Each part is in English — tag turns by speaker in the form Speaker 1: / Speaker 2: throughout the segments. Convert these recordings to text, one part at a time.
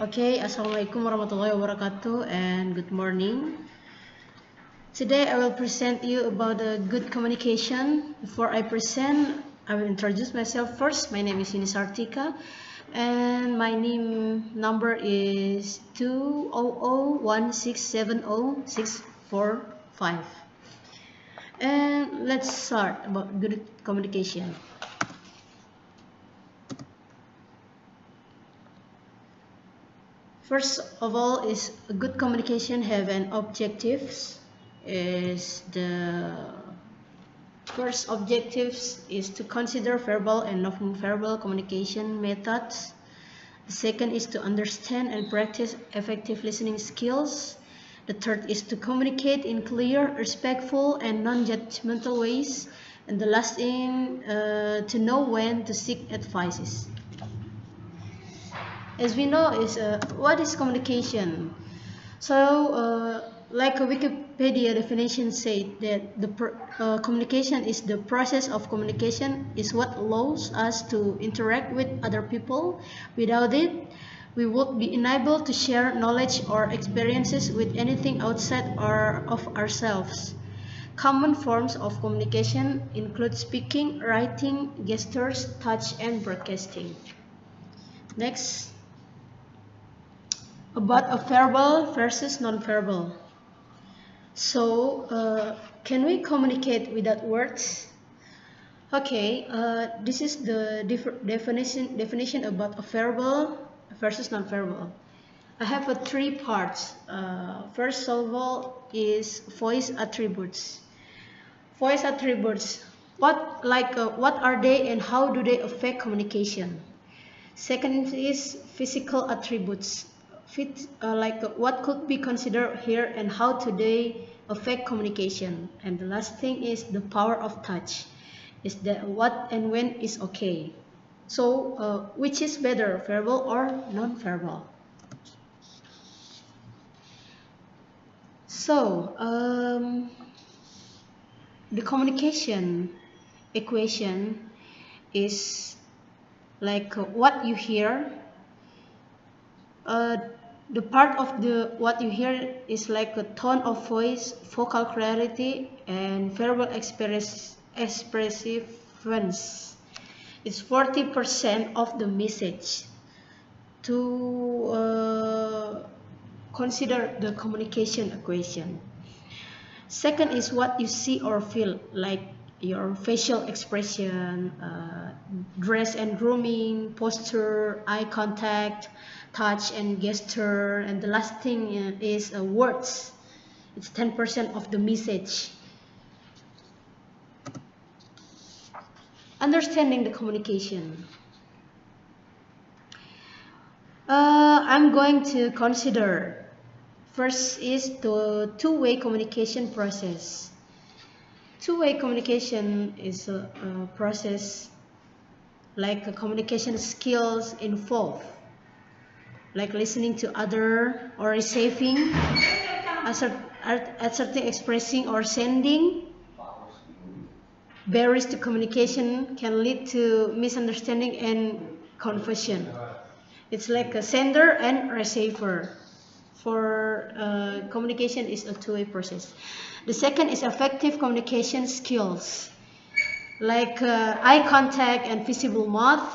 Speaker 1: Okay, Assalamualaikum warahmatullahi wabarakatuh and good morning. Today I will present you about good communication. Before I present, I will introduce myself first. My name is Yuni Sartika and my name number is 2001670645. And let's start about good communication. First of all, is a good communication have an objectives. Is the first objectives is to consider verbal and non-verbal communication methods. The second is to understand and practice effective listening skills. The third is to communicate in clear, respectful, and non-judgmental ways. And the last thing, to know when to seek advices. As we know, is what is communication? So, like a Wikipedia definition said that the communication is the process of communication is what allows us to interact with other people. Without it, we would be unable to share knowledge or experiences with anything outside of ourselves. Common forms of communication include speaking, writing, gestures, touch, and broadcasting. Next. About a verbal versus non-verbal. So, can we communicate without words? Okay, this is the definition about a verbal versus non-verbal. I have three parts. First of all is voice attributes. Voice attributes. What are they and how do they affect communication? Second is physical attributes. What could be considered here and how today affect communication. And the last thing is the power of touch. Is that what and when is okay. So which is better, verbal or non-verbal? So the communication equation is like what you hear. The part of what you hear is like a tone of voice, vocal clarity, and verbal expressiveness. It's 40% of the message. To consider the communication equation. Second is what you see or feel, like your facial expression, dress and grooming, posture, eye contact, touch and gesture, and the last thing is words. It's 10% of the message. Understanding the communication. I'm going to consider first is the two-way communication process. Two-way communication is a process like communication skills involved, like listening to other or receiving, asserting, expressing or sending. Barriers to communication can lead to misunderstanding and confusion. It's like a sender and receiver. For communication is a two-way process. The second is effective communication skills, like eye contact and visible mouth,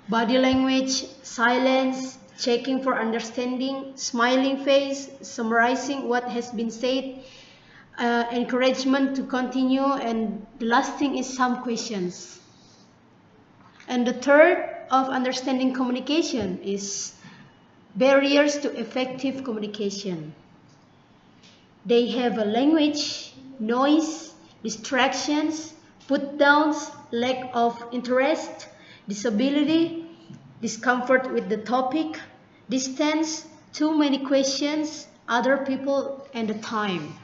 Speaker 1: body language, silence, checking for understanding, smiling face, summarizing what has been said, encouragement to continue, and the last thing is some questions. And the third of understanding communication is barriers to effective communication. They have a language, noise, distractions, put downs, lack of interest, disability, discomfort with the topic, distance, too many questions, other people, and the time.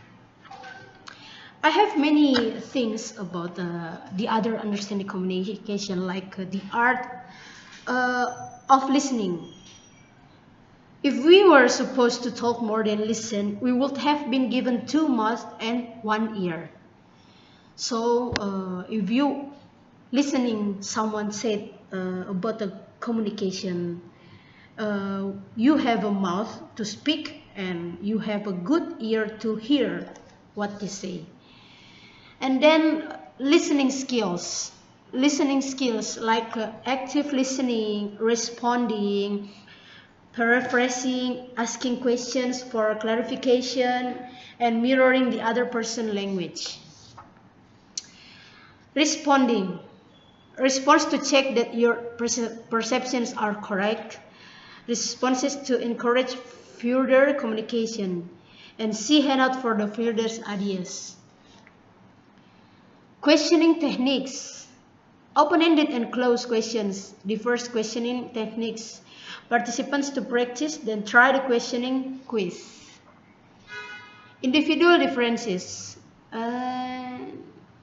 Speaker 1: I have many things about the other understanding communication, like the art of listening. If we were supposed to talk more than listen, we would have been given 2 mouths and 1 ear. So if you listening someone said about the communication, you have a mouth to speak and you have a good ear to hear what they say. And then listening skills like active listening, responding, paraphrasing, asking questions for clarification, and mirroring the other person's language. Response to check that your perceptions are correct. Responses to encourage further communication, and see handout for the further ideas. Questioning techniques. Open-ended and closed questions. The first questioning techniques. Participants to practice, then try the questioning quiz. Individual differences.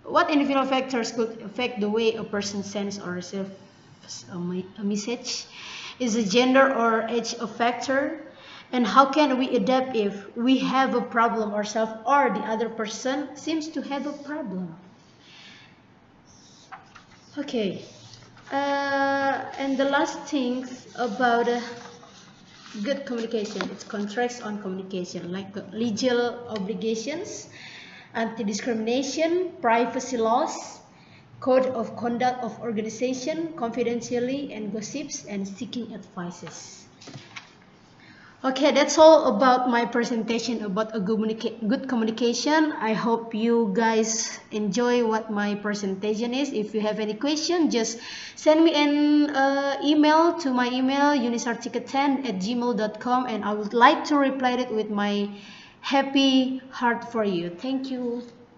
Speaker 1: What individual factors could affect the way a person sends or receives a message? Is the gender or age a factor? And how can we adapt if we have a problem ourselves or the other person seems to have a problem? Okay, and the last thing about good communication, it's contracts on communication, like legal obligations, anti-discrimination, privacy laws, code of conduct of organization, confidentiality and gossips, and seeking advices. Okay, that's all about my presentation about a good communication. I hope you guys enjoy what my presentation is. If you have any question, just send me an email to my email yunisartika10@gmail.com, and I would like to reply it with my happy heart for you. Thank you.